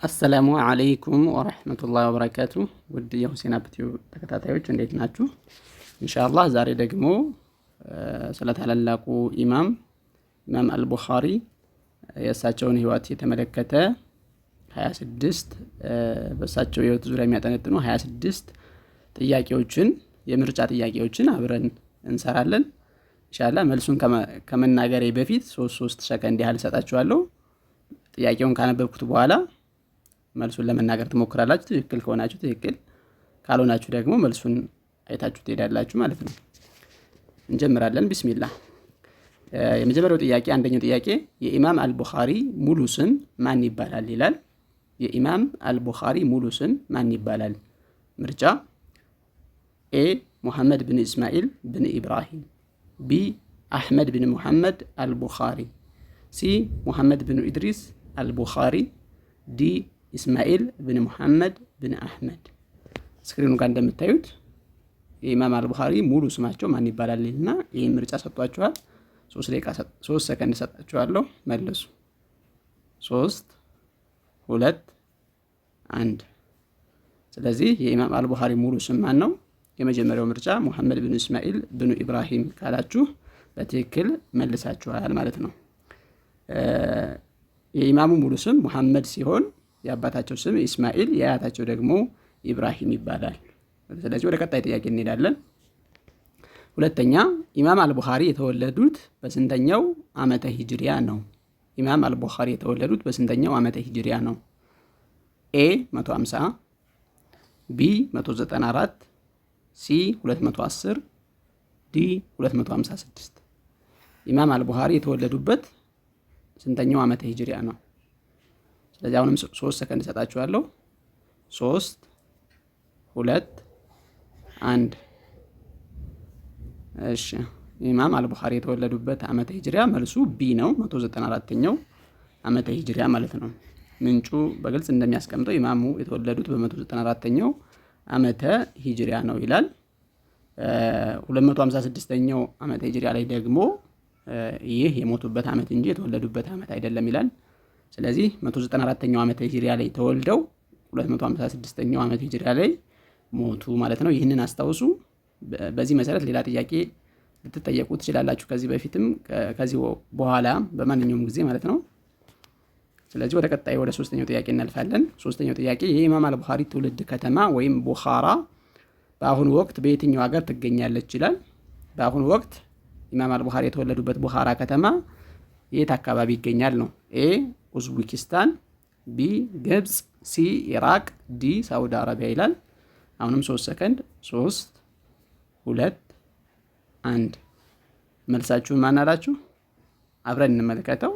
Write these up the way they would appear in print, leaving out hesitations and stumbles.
አሰላሙ አለይኩም ወረህመቱላሂ ወበረካቱ። ውድ የሁሴን አብቲው ተከታታዮች እንዴት ናችሁ? ኢንሻአላህ ዛሬ ደግሞ ስለ ታላላቁ ኢማም አልቡኻሪ የእሳቸውን ህይወት የተመለከተ 26 በእሳቸው ህይወት ዙሪያ የሚያጠነጥኑ 26 ጥያቄዎችን የምርጫ ጥያቄዎችን አብረን እንሰራለን። ኢንሻአላህ መልሱን ከመናገሬ በፊት 3 ሰከንድ ያህል ሰጣችኋለሁ። ጥያቄውን ካነበብኩት በኋላ መልሱን ለመናገር ትሞክራላችሁ። ትክክል ከሆናችሁ ትክክል፣ ካልሆናችሁ ደግሞ መልሱን አይታችሁ ትሄዳላችሁ ማለት ነው። እንጀምራለን። ቢስሚላህ። የመጀመሪያው ጥያቄ፣ አንደኛው ጥያቄ የኢማም አልቡኻሪ ሙሉ ስም ማን ይባላል ይላል። የኢማም አልቡኻሪ ሙሉ ስም ማን ይባላል? ምርጫ ኤ ሙሐመድ ብን እስማኤል ብን ኢብራሂም፣ ቢ አሕመድ ብን ሙሐመድ አልቡኻሪ፣ ሲ ሙሐመድ ብን ኢድሪስ አልቡኻሪ፣ ዲ ኢስማኤል ብን ሙሐመድ ብን አሕመድ። ስክሪኑ ጋር እንደምታዩት የኢማም አልቡኻሪ ሙሉ ስማቸው ማን ይባላል እና ይህን ምርጫ ሰጥቷችኋል። 3 ሰከንድ ሰጣችኋለሁ፣ መልሱ። 3 2 1። ስለዚህ የኢማም አልቡኻሪ ሙሉ ስም ማን ነው? የመጀመሪያው ምርጫ ሙሐመድ ብን እስማኤል ብን ኢብራሂም ካላችሁ በትክክል መልሳችኋል ማለት ነው። የኢማሙ ሙሉ ስም ሙሐመድ ሲሆን የአባታቸው ስም ኢስማኤል፣ የአያታቸው ደግሞ ኢብራሂም ይባላል። ስለዚህ ወደ ቀጣይ ጥያቄ እንሄዳለን። ሁለተኛ፣ ኢማም አልቡኻሪ የተወለዱት በስንተኛው ዓመተ ሂጅሪያ ነው? ኢማም አልቡኻሪ የተወለዱት በስንተኛው ዓመተ ሂጅሪያ ነው? ኤ 150፣ ቢ 194፣ ሲ 210፣ ዲ 256። ኢማም አልቡኻሪ የተወለዱበት ስንተኛው ዓመተ ሂጅሪያ ነው? ስለዚህ አሁንም 3 ሰከንድ ሰጣችኋለሁ። 3 2 1። እሺ፣ ኢማም አልቡኻሪ የተወለዱበት ዓመተ ሂጅሪያ መልሱ ቢ ነው። 194ኛው ዓመተ ሂጅሪያ ማለት ነው። ምንጩ በግልጽ እንደሚያስቀምጠው ኢማሙ የተወለዱት በ194ኛው ዓመተ ሂጅሪያ ነው ይላል። 256ኛው ዓመተ ሂጅሪያ ላይ ደግሞ ይህ የሞቱበት ዓመት እንጂ የተወለዱበት ዓመት አይደለም ይላል። ስለዚህ 194ኛው ዓመተ ሂጅሪያ ላይ ተወልደው 256ኛው ዓመተ ሂጅሪያ ላይ ሞቱ ማለት ነው። ይህንን አስታውሱ። በዚህ መሰረት ሌላ ጥያቄ ልትጠየቁ ትችላላችሁ፣ ከዚህ በፊትም ከዚህ በኋላ በማንኛውም ጊዜ ማለት ነው። ስለዚህ ወደ ቀጣይ ወደ 3ኛው ጥያቄ እናልፋለን። 3ኛው ጥያቄ የኢማም አልቡኻሪ ትውልድ ከተማ ወይም ቡኻራ በአሁኑ ወቅት በየትኛው ሀገር ትገኛለች ይላል። በአሁኑ ወቅት ኢማም አልቡኻሪ የተወለዱበት ቡኻራ ከተማ የት አካባቢ ይገኛል ነው? ኤ ኡዝቤኪስታን፣ ቢ ግብፅ፣ ሲ ኢራቅ፣ ዲ ሳውዲ አረቢያ ይላል። አሁንም 3 ሰከንድ። 3 2 1። መልሳችሁን ማን አላችሁ? አብረን እንመለከተው።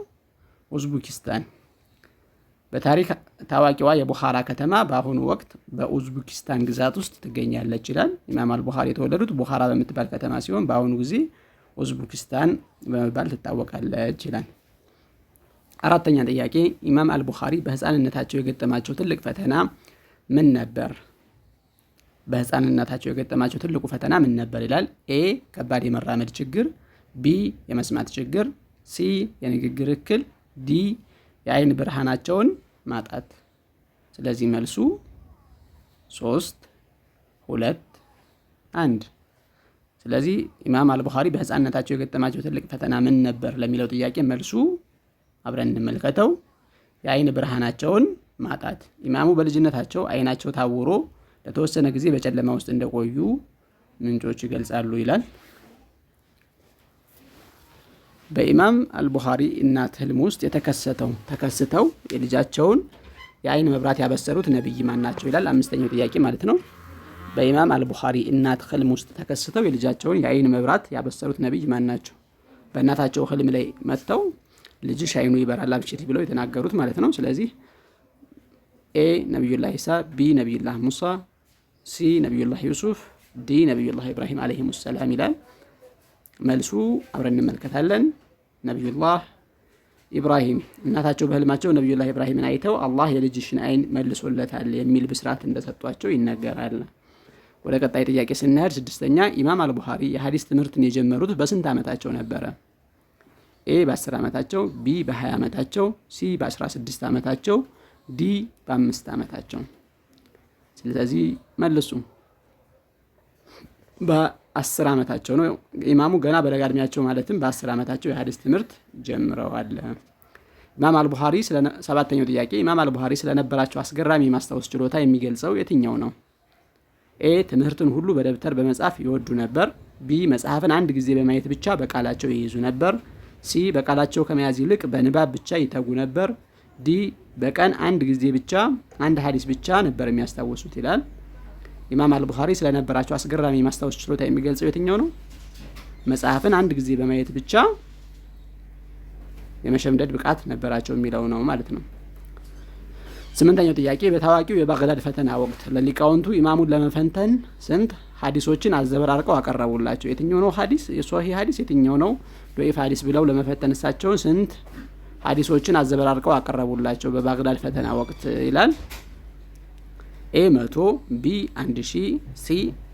ኡዝቤኪስታን። በታሪክ ታዋቂዋ የቡኻራ ከተማ በአሁኑ ወቅት በኡዝቤኪስታን ግዛት ውስጥ ትገኛለች ይላል። ኢማም አልቡኻሪ የተወለዱት ቡኻራ በምትባል ከተማ ሲሆን በአሁኑ ጊዜ ኡዝቤኪስታን በመባል ትታወቃለች ይላል። 4ኛ ጥያቄ ኢማም አልቡኻሪ በህፃንነታቸው የገጠማቸው ትልቅ ፈተና ምን ነበር? በህፃንነታቸው የገጠማቸው ትልቁ ፈተና ምን ነበር ይላል። ኤ ከባድ የመራመድ ችግር፣ ቢ የመስማት ችግር፣ ሲ የንግግር እክል፣ ዲ የአይን ብርሃናቸውን ማጣት። ስለዚህ መልሱ 3 2 1። ስለዚህ ኢማም አልቡኻሪ በህፃንነታቸው የገጠማቸው ትልቅ ፈተና ምን ነበር ለሚለው ጥያቄ መልሱ አብረን እንመልከተው። የአይን ብርሃናቸውን ማጣት። ኢማሙ በልጅነታቸው አይናቸው ታውሮ ለተወሰነ ጊዜ በጨለማ ውስጥ እንደቆዩ ምንጮች ይገልጻሉ ይላል። በኢማም አልቡኻሪ እናት ህልም ውስጥ ተከስተው የልጃቸውን የአይን መብራት ያበሰሩት ነብይ ማን ናቸው ይላል። 5ኛው ጥያቄ ማለት ነው። በኢማም አልቡኻሪ እናት ህልም ውስጥ ተከስተው የልጃቸውን የአይን መብራት ያበሰሩት ነብይ ማን ናቸው? በእናታቸው ህልም ላይ መጥተው ልጅሽ አይኑ ይበራል አብሽሪ ብለው የተናገሩት ማለት ነው። ስለዚህ ኤ ነቢዩላህ ኢሳ፣ ቢ ነቢዩላህ ሙሳ፣ ሲ ነቢዩላህ ዩሱፍ፣ ዲ ነቢዩላህ ኢብራሂም አለይሂሙ ሰላም ይላል። መልሱ አብረን እንመልከታለን። ነቢዩላህ ኢብራሂም እናታቸው በህልማቸው ነቢዩላህ ኢብራሂምን አይተው አላህ የልጅሽን አይን መልሶለታል የሚል ብስራት እንደሰጧቸው ይነገራል። ወደ ቀጣይ ጥያቄ ስንሄድ 6ኛ ኢማም አልቡኻሪ የሐዲስ ትምህርትን የጀመሩት በስንት ዓመታቸው ነበረ? ኤ በ10 ዓመታቸው፣ ቢ በ20 ዓመታቸው፣ ሲ በ16 ዓመታቸው፣ ዲ በ5 ዓመታቸው። ስለዚህ መልሱ በ10 ዓመታቸው ነው። ኢማሙ ገና በለጋ እድሜያቸው ማለትም በ10 ዓመታቸው የሐዲስ ትምህርት ጀምረዋል። ኢማም አልቡኻሪ ሰባተኛው ጥያቄ ኢማም አልቡኻሪ ስለነበራቸው አስገራሚ ማስታወስ ችሎታ የሚገልጸው የትኛው ነው? ኤ ትምህርትን ሁሉ በደብተር በመጻፍ ይወዱ ነበር። ቢ መጽሐፍን አንድ ጊዜ በማየት ብቻ በቃላቸው ይይዙ ነበር። ሲ በቃላቸው ከመያዝ ይልቅ በንባብ ብቻ ይተጉ ነበር። ዲ በቀን አንድ ጊዜ ብቻ አንድ ሐዲስ ብቻ ነበር የሚያስታውሱት ይላል። ኢማም አልቡኻሪ ስለነበራቸው አስገራሚ ማስታወስ ችሎታ የሚገልጸው የትኛው ነው? መጽሐፍን አንድ ጊዜ በማየት ብቻ የመሸምደድ ብቃት ነበራቸው የሚለው ነው ማለት ነው። ስምንተኛው ጥያቄ በታዋቂው የባግዳድ ፈተና ወቅት ለሊቃውንቱ ኢማሙን ለመፈተን ስንት ሐዲሶችን አዘበራርቀው አቀረቡላቸው? የትኛው ነው ሐዲስ የሶሂህ ሐዲስ የትኛው ነው ዶኢፍ ሐዲስ ብለው ለመፈተን እሳቸውን ስንት ሐዲሶችን አዘበራርቀው አቀረቡላቸው በባግዳድ ፈተና ወቅት ይላል። ኤ 100፣ ቢ 1000፣ ሲ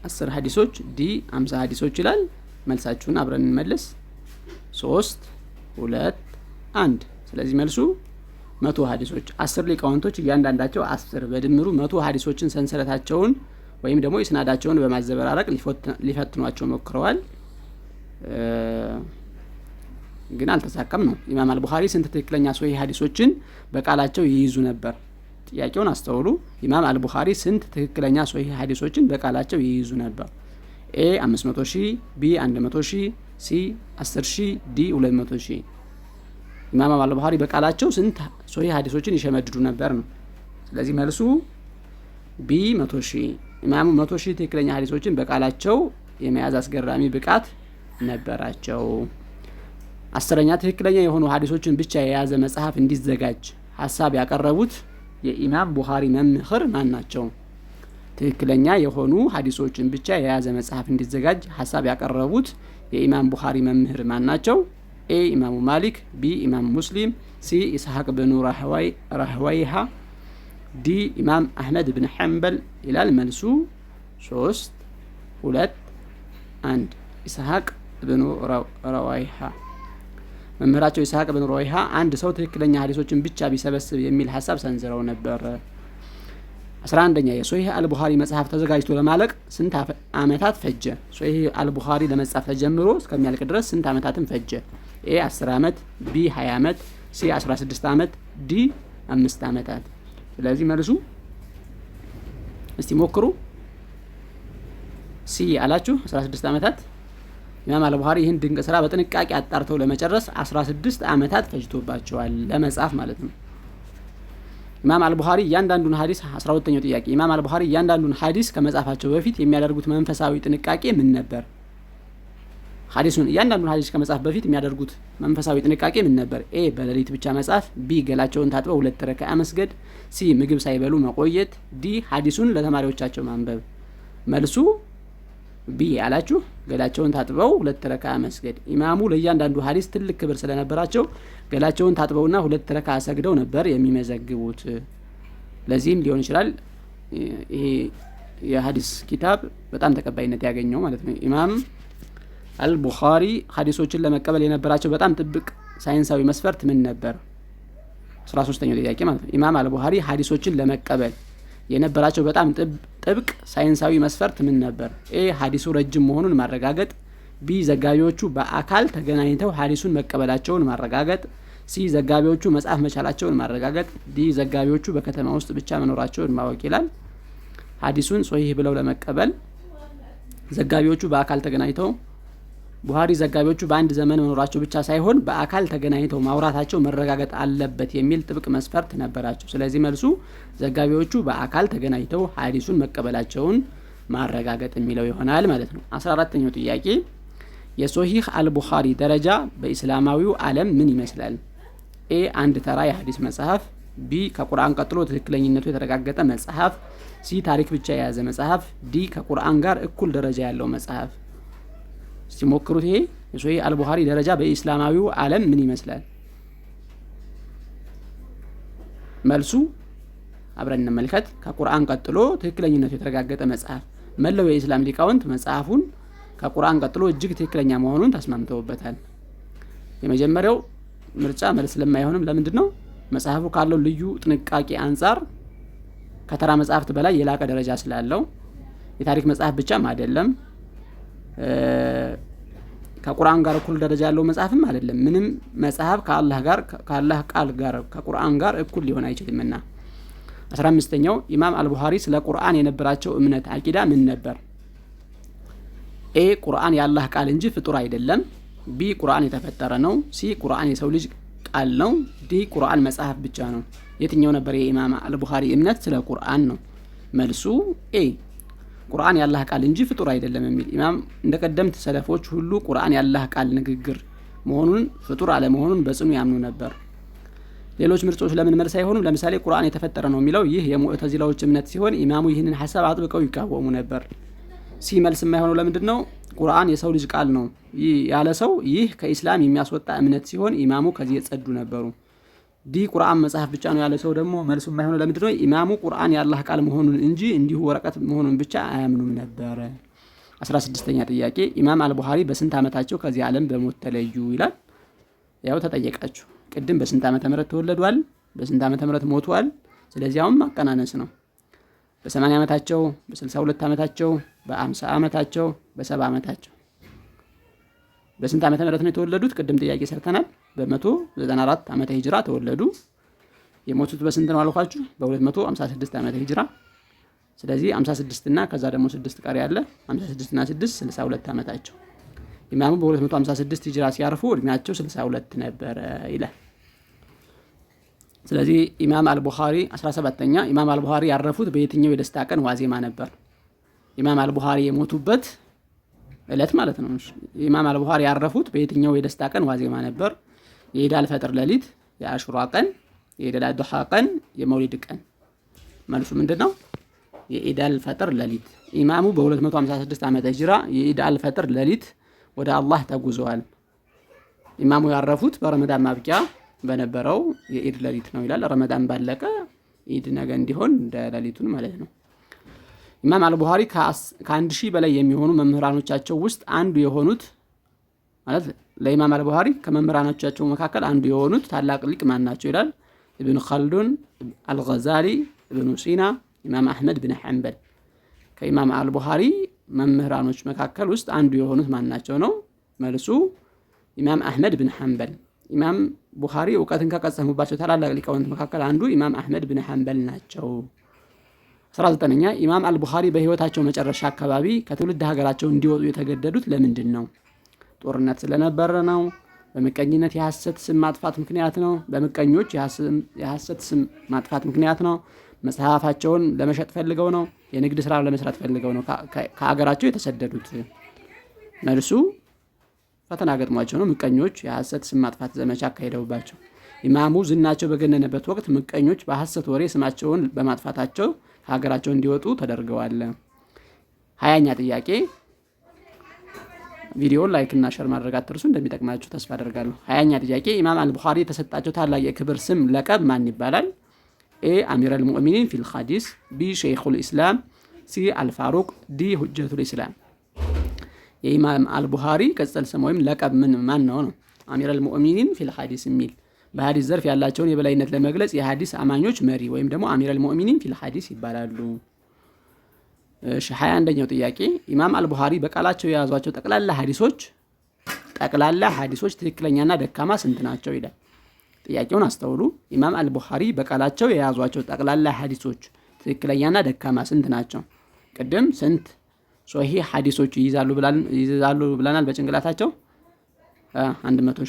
10 ሐዲሶች፣ ዲ 50 ሐዲሶች ይላል። መልሳችሁን አብረን እንመልስ። 3 2 1። ስለዚህ መልሱ 100 ሐዲሶች 10 ሊቃውንቶች እያንዳንዳቸው 10 በድምሩ 100 ሐዲሶችን ሰንሰለታቸውን ወይም ደግሞ ኢስናዳቸውን በማዘበራረቅ ሊፈትኗቸው ሞክረዋል። ግን አልተሳካም ነው። ኢማም አልቡኻሪ ስንት ትክክለኛ ሶሂህ ሐዲሶችን በቃላቸው ይይዙ ነበር? ጥያቄውን አስተውሉ። ኢማም አልቡኻሪ ስንት ትክክለኛ ሶሂህ ሐዲሶችን በቃላቸው ይይዙ ነበር? ኤ 500,000፣ ቢ 100,000፣ ሲ 10,000፣ ዲ 200,000። ኢማም አልቡኻሪ በቃላቸው ስንት ሶሂህ ሐዲሶችን ይሸመድዱ ነበር ነው። ስለዚህ መልሱ ቢ 100,000። ኢማሙ 100,000 ትክክለኛ ሐዲሶችን በቃላቸው የመያዝ አስገራሚ ብቃት ነበራቸው። 10ኛ ትክክለኛ የሆኑ ሐዲሶችን ብቻ የያዘ መጽሐፍ እንዲዘጋጅ ሐሳብ ያቀረቡት የኢማም ቡኻሪ መምህር ማን ናቸው? ትክክለኛ የሆኑ ሐዲሶችን ብቻ የያዘ መጽሐፍ እንዲዘጋጅ ሐሳብ ያቀረቡት የኢማም ቡኻሪ መምህር ማን ናቸው? ኤ ኢማሙ ማሊክ፣ ቢ ኢማም ሙስሊም፣ ሲ ኢስሐቅ ብኑ ራህዋይሃ፣ ዲ ኢማም አህመድ ብን ሐንበል ይላል። መልሱ 3 2 1 ኢስሐቅ ብኑ ራህዋይሃ። መምህራቸው ኢስሐቅ ብኑ ራህዋይሃ አንድ ሰው ትክክለኛ ሐዲሶችን ብቻ ቢሰበስብ የሚል ሐሳብ ሰንዝረው ነበር። 11ኛ የሶሂህ አልቡኻሪ መጽሐፍ ተዘጋጅቶ ለማለቅ ስንት ዓመታት ፈጀ? ሶሂህ አልቡኻሪ ለመጻፍ ተጀምሮ እስከሚያልቅ ድረስ ስንት ዓመታትን ፈጀ? ኤ 10 ዓመት፣ ቢ 20 ዓመት፣ ሲ 16 ዓመት፣ ዲ 5 ዓመታት። ስለዚህ መልሱ እስቲ ሞክሩ። ሲ አላችሁ 16 ዓመታት። ኢማም አልቡኻሪ ይህን ድንቅ ስራ በጥንቃቄ አጣርተው ለመጨረስ 16 ዓመታት ፈጅቶባቸዋል ለመጻፍ ማለት ነው። ኢማም አልቡኻሪ እያንዳንዱን ሐዲስ 12ኛው ጥያቄ ኢማም አልቡኻሪ እያንዳንዱን ሐዲስ ከመጻፋቸው በፊት የሚያደርጉት መንፈሳዊ ጥንቃቄ ምን ነበር? እያንዳንዱን ሐዲስ ከመጻፍ በፊት የሚያደርጉት መንፈሳዊ ጥንቃቄ ምን ነበር? ኤ በሌሊት ብቻ መጻፍ፣ ቢ ገላቸውን ታጥበው 2 ረካዓ መስገድ፣ ሲ ምግብ ሳይበሉ መቆየት፣ ዲ ሐዲሱን ለተማሪዎቻቸው ማንበብ። መልሱ ቢ አላችሁ ገላቸውን ታጥበው 2 ረካዓ መስገድ። ኢማሙ ለእያንዳንዱ ሐዲስ ትልቅ ክብር ስለነበራቸው ገላቸውን ታጥበውና 2 ረካዓ ሰግደው ነበር የሚመዘግቡት። ለዚህም ሊሆን ይችላል ይሄ የሐዲስ ኪታብ በጣም ተቀባይነት ያገኘው ማለት ነው። ኢማም አልቡኻሪ ሐዲሶችን ለመቀበል የነበራቸው በጣም ጥብቅ ሳይንሳዊ መስፈርት ምን ነበር? 13ኛው ጥያቄ ማለት ነው። ኢማም አልቡኻሪ ሐዲሶችን ለመቀበል የነበራቸው በጣም ጥብቅ ሳይንሳዊ መስፈርት ምን ነበር? ኤ ሐዲሱ ረጅም መሆኑን ማረጋገጥ፣ ቢ ዘጋቢዎቹ በአካል ተገናኝተው ሐዲሱን መቀበላቸውን ማረጋገጥ፣ ሲ ዘጋቢዎቹ መጻፍ መቻላቸውን ማረጋገጥ፣ ዲ ዘጋቢዎቹ በከተማ ውስጥ ብቻ መኖራቸውን ማወቅ ይላል። ሐዲሱን ሶሂህ ብለው ለመቀበል ዘጋቢዎቹ በአካል ተገናኝተው ቡኻሪ ዘጋቢዎቹ በአንድ ዘመን መኖራቸው ብቻ ሳይሆን በአካል ተገናኝተው ማውራታቸው መረጋገጥ አለበት የሚል ጥብቅ መስፈርት ነበራቸው። ስለዚህ መልሱ ዘጋቢዎቹ በአካል ተገናኝተው ሐዲሱን መቀበላቸውን ማረጋገጥ የሚለው ይሆናል ማለት ነው። 14ኛው ጥያቄ የሶሂህ አልቡኻሪ ደረጃ በእስላማዊው ዓለም ምን ይመስላል? ኤ አንድ ተራ የሐዲስ መጽሐፍ፣ ቢ ከቁርአን ቀጥሎ ትክክለኝነቱ የተረጋገጠ መጽሐፍ፣ ሲ ታሪክ ብቻ የያዘ መጽሐፍ፣ ዲ ከቁርአን ጋር እኩል ደረጃ ያለው መጽሐፍ። ሲሞክሩት ይሄ የሶሂህ አልቡኻሪ ደረጃ በእስላማዊው ዓለም ምን ይመስላል? መልሱ አብረን እንመልከት። ከቁርአን ቀጥሎ ትክክለኝነቱ የተረጋገጠ መጽሐፍ። መላው የኢስላም ሊቃውንት መጽሐፉን ከቁርአን ቀጥሎ እጅግ ትክክለኛ መሆኑን ተስማምተውበታል። የመጀመሪያው ምርጫ መልስ ለማይሆንም ለምንድን ነው? መጽሐፉ ካለው ልዩ ጥንቃቄ አንጻር ከተራ መጽሐፍት በላይ የላቀ ደረጃ ስላለው የታሪክ መጽሐፍ ብቻም አይደለም፣ ከቁርአን ጋር እኩል ደረጃ ያለው መጽሐፍም አይደለም። ምንም መጽሐፍ ከአላህ ቃል ጋር ከቁርአን ጋር እኩል ሊሆን አይችልምና። 15ኛው ኢማም አልቡኻሪ ስለ ቁርአን የነበራቸው እምነት አቂዳ ምን ነበር? ኤ ቁርአን የአላህ ቃል እንጂ ፍጡር አይደለም። ቢ ቁርአን የተፈጠረ ነው። ሲ ቁርአን የሰው ልጅ ቃል ነው። ዲ ቁርአን መጽሐፍ ብቻ ነው። የትኛው ነበር የኢማም አልቡኻሪ እምነት ስለ ቁርአን ነው? መልሱ ኤ ቁርአን የአላህ ቃል እንጂ ፍጡር አይደለም የሚል። ኢማም እንደ ቀደምት ሰለፎች ሁሉ ቁርአን የአላህ ቃል ንግግር መሆኑን ፍጡር አለመሆኑን በጽኑ ያምኑ ነበር። ሌሎች ምርጫዎች ለምን መልስ አይሆኑም? ለምሳሌ ቁርአን የተፈጠረ ነው የሚለው ይህ የሙዕተዚላዎች እምነት ሲሆን ኢማሙ ይህንን ሐሳብ አጥብቀው ይቃወሙ ነበር። ሲ መልስ የማይሆነው ለምንድን ነው? ቁርአን የሰው ልጅ ቃል ነው ያለ ሰው ይህ ከኢስላም የሚያስወጣ እምነት ሲሆን ኢማሙ ከዚህ የጸዱ ነበሩ። ዲ ቁርአን መጽሐፍ ብቻ ነው ያለ ሰው ደግሞ መልሱ የማይሆነው ለምንድን ነው? ኢማሙ ቁርአን የአላህ ቃል መሆኑን እንጂ እንዲሁ ወረቀት መሆኑን ብቻ አያምኑም ነበር። 16ኛ ጥያቄ ኢማም አልቡኻሪ በስንት ዓመታቸው ከዚህ ዓለም በሞት ተለዩ ይላል። ያው ተጠየቃችሁ። ቅድም በስንት ዓመተ ምህረት ተወለዷል፣ በስንት ዓመተ ምህረት ሞቷል። ስለዚህ አሁን ማቀናነስ ነው። በ80 ዓመታቸው፣ በ62 ዓመታቸው፣ በ50 ዓመታቸው፣ በ70 ዓመታቸው። በስንት ዓመተ ምህረት ነው የተወለዱት? ቅድም ጥያቄ ሰርተናል። በ194 ዓመተ ሂጅራ ተወለዱ። የሞቱት በስንት ነው አልኳችሁ? በ256 ዓመተ ሂጅራ። ስለዚህ 56 እና ከዛ ደግሞ 6 ቀሪ ያለ 56 እና 6 62 ዓመታቸው። ኢማሙ በ256 ሂጅራ ሲያርፉ እድሜያቸው 62 ነበረ ይላል። ስለዚህ ኢማም አልቡኻሪ 17ኛ ኢማም አልቡኻሪ ያረፉት በየትኛው የደስታ ቀን ዋዜማ ነበር? ኢማም አልቡኻሪ የሞቱበት እለት ማለት ነው። ኢማም አልቡኻሪ ያረፉት በየትኛው የደስታ ቀን ዋዜማ ነበር? የኢድ አልፈጥር ሌሊት፣ የአሹራ ቀን፣ የኢድ አልአድሃ ቀን፣ የመውሊድ ቀን። መልሱ ምንድነው? የኢድ አልፈጥር ሌሊት። ኢማሙ በ256 ዓመተ ሂጅራ የኢድ አልፈጥር ሌሊት ወደ አላህ ተጉዘዋል። ኢማሙ ያረፉት በረመዳን ማብቂያ በነበረው የኢድ ሌሊት ነው ይላል። ረመዳን ባለቀ ኢድ ነገ እንዲሆን እንደ ሌሊቱን ማለት ነው። ኢማም አልቡኻሪ ከ1000 በላይ የሚሆኑ መምህራኖቻቸው ውስጥ አንዱ የሆኑት ማለት ለኢማም አልቡኻሪ ከመምህራኖቻቸው መካከል አንዱ የሆኑት ታላቅ ሊቅ ማን ናቸው ይላል። ኢብኑ ኸልዱን፣ አልገዛሊ፣ ኢብኑ ሲና፣ ኢማም አህመድ ብን ሐንበል። ከኢማም አልቡኻሪ መምህራኖች መካከል ውስጥ አንዱ የሆኑት ማን ናቸው ነው? መልሱ ኢማም አህመድ ብን ሐንበል። ኢማም ቡኻሪ እውቀትን ከቀሰሙባቸው ታላላቅ ሊቃውንት መካከል አንዱ ኢማም አህመድ ብን ሐንበል ናቸው። 19ኛ ኢማም አልቡኻሪ በህይወታቸው መጨረሻ አካባቢ ከትውልድ ሀገራቸው እንዲወጡ የተገደዱት ለምንድን ነው? ጦርነት ስለነበረ ነው? በምቀኝነት የሐሰት ስም ማጥፋት ምክንያት ነው? በምቀኞች የሐሰት ስም ማጥፋት ምክንያት ነው? መጽሐፋቸውን ለመሸጥ ፈልገው ነው? የንግድ ስራ ለመስራት ፈልገው ነው ከሀገራቸው የተሰደዱት? መልሱ ፈተና ገጥሟቸው ነው። ምቀኞች የሐሰት ስም ማጥፋት ዘመቻ አካሄደውባቸው። ኢማሙ ዝናቸው በገነነበት ወቅት ምቀኞች በሐሰት ወሬ ስማቸውን በማጥፋታቸው ከሀገራቸው እንዲወጡ ተደርገዋል። 20ኛ ጥያቄ ቪዲዮውን ላይክ እና ሼር ማድረግ አትርሱ፣ እንደሚጠቅማችሁ ተስፋ አደርጋለሁ። 20ኛ ጥያቄ ኢማም አልቡኻሪ የተሰጣቸው ታላቅ የክብር ስም ለቀብ ማን ይባላል? ኤ አሚረል ሙእሚኒን ፊል ሐዲስ፣ ቢ ሸይኹል ኢስላም፣ ሲ አልፋሩቅ፣ ዲ ሁጀቱል ኢስላም። የኢማም አልቡኻሪ ቅጽል ስም ወይም ለቀብ ማን ነው? አሚረል ሙእሚኒን ፊል ሐዲስ የሚል በሐዲስ ዘርፍ ያላቸውን የበላይነት ለመግለጽ የሐዲስ አማኞች መሪ ወይም ደግሞ አሚረል ሙእሚኒን ፊል ሐዲስ ይባላሉ። 21ኛው ጥያቄ ኢማም አልቡኻሪ በቃላቸው የያዟቸው ጠቅላላ ሐዲሶች ትክክለኛና ደካማ ስንት ናቸው ይላል። ጥያቄውን አስተውሉ። ኢማም አልቡኻሪ በቃላቸው የያዟቸው ጠቅላላ ሐዲሶች ትክክለኛና ደካማ ስንት ናቸው? ቅድም ስንት ሶሂህ ሐዲሶች ይይዛሉ ብለናል በጭንቅላታቸው 100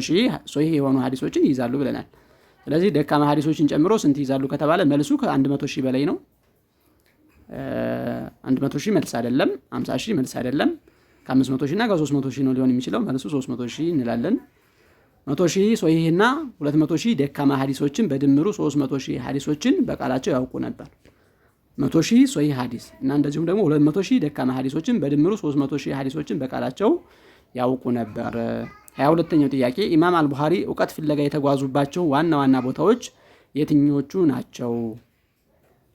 ሺህ ሶሂህ የሆኑ ሐዲሶችን ይይዛሉ ብለናል። ስለዚህ ደካማ ሐዲሶችን ጨምሮ ስንት ይይዛሉ ከተባለ መልሱ ከ100 ሺህ በላይ ነው። 100 ሺህ መልስ አይደለም፣ 50 ሺህ መልስ አይደለም። ከ500 ሺህ እና ከ300 ሺህ ነው ሊሆን የሚችለው። መልሱ 300 ሺህ እንላለን። 100 ሺህ ሶሂህና 200 ሺህ ደካማ ሐዲሶችን በድምሩ 300 ሺህ ሐዲሶችን በቃላቸው ያውቁ ነበር። 100 ሺህ ሶሂህ ሐዲስ እና እንደዚሁም ደግሞ 200 ሺህ ደካማ ሐዲሶችን በድምሩ 300 ሺህ ሐዲሶችን በቃላቸው ያውቁ ነበር። 22ኛው ጥያቄ ኢማም አልቡኻሪ ዕውቀት ፍለጋ የተጓዙባቸው ዋና ዋና ቦታዎች የትኞቹ ናቸው?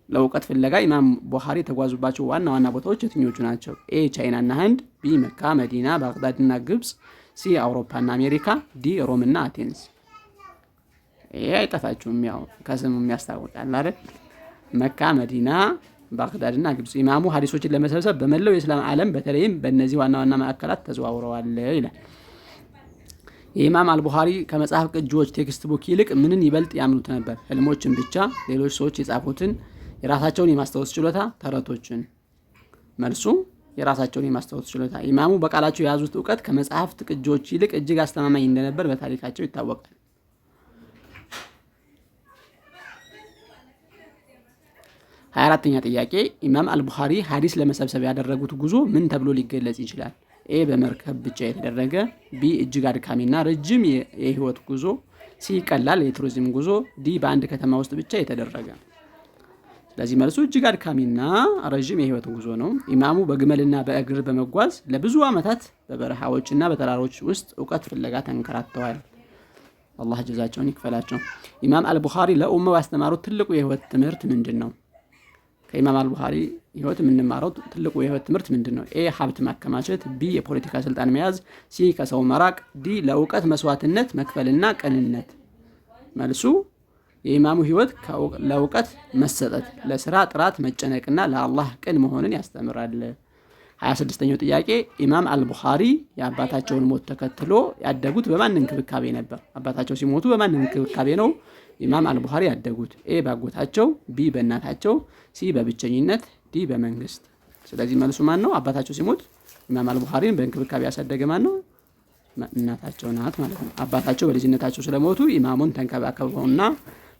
ለዕውቀት ፍለጋ ኢማም ቡኻሪ የተጓዙባቸው ዋና ዋና ቦታዎች የትኞቹ ናቸው? ኤ ቻይና እና ህንድ፣ ቢ መካ፣ መዲና፣ ባግዳድ እና ግብጽ፣ ሲ አውሮፓ እና አሜሪካ፣ ዲ ሮም እና አቴንስ። ይሄ አይጠፋችሁም፣ ያው ከስሙም ያስታውቃል አይደል? መካ፣ መዲና፣ ባግዳድና ግብጽ ኢማሙ ሐዲሶችን ለመሰብሰብ በመላው የእስላም ዓለም በተለይም በእነዚህ ዋና ዋና ማዕከላት ተዘዋውረዋል ይላል። የኢማም አልቡኻሪ ከመጽሐፍ ቅጂዎች ቴክስት ቡክ ይልቅ ምንን ይበልጥ ያምኑት ነበር? ህልሞችን ብቻ? ሌሎች ሰዎች የጻፉትን? የራሳቸውን የማስታወስ ችሎታ? ተረቶችን? መልሱ የራሳቸውን የማስታወስ ችሎታ። ኢማሙ በቃላቸው የያዙት እውቀት ከመጽሐፍት ቅጂዎች ይልቅ እጅግ አስተማማኝ እንደነበር በታሪካቸው ይታወቃል። 24ኛ ጥያቄ ኢማም አልቡኻሪ ሐዲስ ለመሰብሰብ ያደረጉት ጉዞ ምን ተብሎ ሊገለጽ ይችላል? ኤ በመርከብ ብቻ የተደረገ፣ ቢ እጅግ አድካሚና ረጅም የህይወት ጉዞ፣ ሲ ቀላል የቱሪዝም ጉዞ፣ ዲ በአንድ ከተማ ውስጥ ብቻ የተደረገ። ስለዚህ መልሱ እጅግ አድካሚና ረጅም የህይወት ጉዞ ነው። ኢማሙ በግመልና በእግር በመጓዝ ለብዙ ዓመታት በበረሃዎችና በተራሮች ውስጥ እውቀት ፍለጋ ተንከራተዋል። አላህ ጀዛቸውን ይክፈላቸው። ኢማም አልቡኻሪ ለኡማው ያስተማሩት ትልቁ የህይወት ትምህርት ምንድን ነው? ከኢማም አልቡኻሪ ህይወት የምንማረው ትልቁ የህይወት ትምህርት ምንድን ነው? ኤ ሀብት ማከማቸት፣ ቢ የፖለቲካ ስልጣን መያዝ፣ ሲ ከሰው መራቅ፣ ዲ ለእውቀት መስዋዕትነት መክፈልና ቅንነት። መልሱ የኢማሙ ህይወት ለእውቀት መሰጠት፣ ለስራ ጥራት መጨነቅና ለአላህ ቅን መሆንን ያስተምራል። 26ኛው ጥያቄ ኢማም አልቡኻሪ የአባታቸውን ሞት ተከትሎ ያደጉት በማን እንክብካቤ ነበር? አባታቸው ሲሞቱ በማን እንክብካቤ ነው ኢማም አልቡኻሪ ያደጉት? ኤ ባጎታቸው፣ ቢ በእናታቸው፣ ሲ በብቸኝነት፣ ዲ በመንግስት። ስለዚህ መልሱ ማን ነው? አባታቸው ሲሞት ኢማም አልቡኻሪን በእንክብካቤ ያሳደገ ማን ነው? እናታቸው ናት ማለት ነው። አባታቸው በልጅነታቸው ስለሞቱ ኢማሙን ተንከባከበውና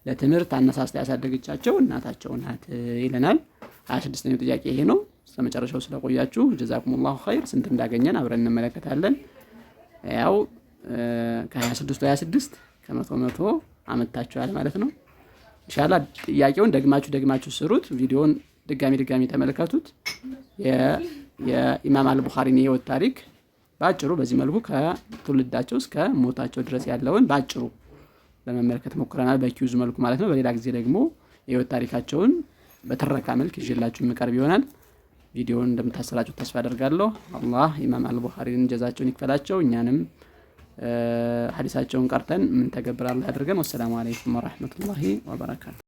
ለትምህርት አነሳስታ ያሳደገቻቸው እናታቸው ናት ይለናል። 26ኛው ጥያቄ ይሄ ነው። እስከመጨረሻው ስለቆያችሁ ጀዛኩሙላሁ ኸይር። ስንት እንዳገኘን አብረን እንመለከታለን። ያው ከ26 26 ከ100 አመጣችኋል ማለት ነው። ኢንሻአላህ ጥያቄውን ደግማችሁ ስሩት። ቪዲዮውን ድጋሚ ተመልከቱት። የኢማም አልቡኻሪን የህይወት ታሪክ ባጭሩ በዚህ መልኩ ከትውልዳቸው እስከ ሞታቸው ድረስ ያለውን ባጭሩ ለመመልከት ሞክረናል፣ በኪዩዝ መልኩ ማለት ነው። በሌላ ጊዜ ደግሞ የህይወት ታሪካቸውን በትረካ መልክ ይዤላችሁ የምቀርብ ይሆናል። ቪዲዮውን እንደምታሰራጩ ተስፋ አደርጋለሁ። አላህ ኢማም አልቡኻሪን ጀዛቸውን ይክፈላቸው፣ እኛንም ሐዲሳቸውን ቀርተን ምን ተገብራለህ አድርገን። ወሰላሙ አለይኩም ወራህመቱላሂ ወበረካቱ።